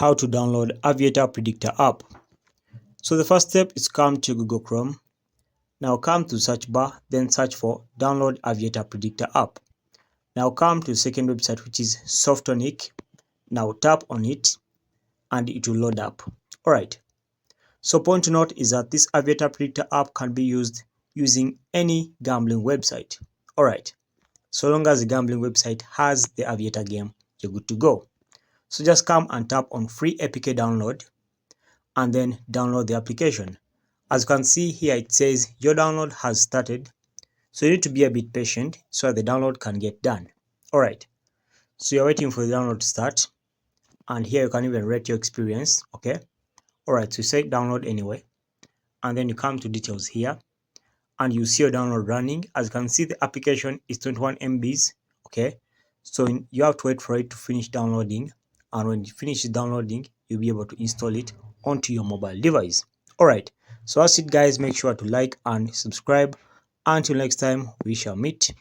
how to download Aviator Predictor app. So the first step is come to Google Chrome. Now come to search bar, then search for download Aviator Predictor app. Now come to the second website, which is Softonic. Now tap on it and it will load up. Alright. So point to note is that this Aviator Predictor app can be used using any gambling website. Alright. So long as the gambling website has the Aviator game, you're good to go. So just come and tap on free APK download and then download the application. As you can see here, it says your download has started. So you need to be a bit patient so that the download can get done. Alright. So you're waiting for the download to start. And here you can even rate your experience. Okay. Alright. So you say download anyway. And then you come to details here. And you see your download running. As you can see, the application is 21 MBs. Okay. So you have to wait for it to finish downloading. And when it finishes downloading, you'll be able to install it onto your mobile device. Alright. So that's it, guys. Make sure to like and subscribe. Until next time, we shall meet.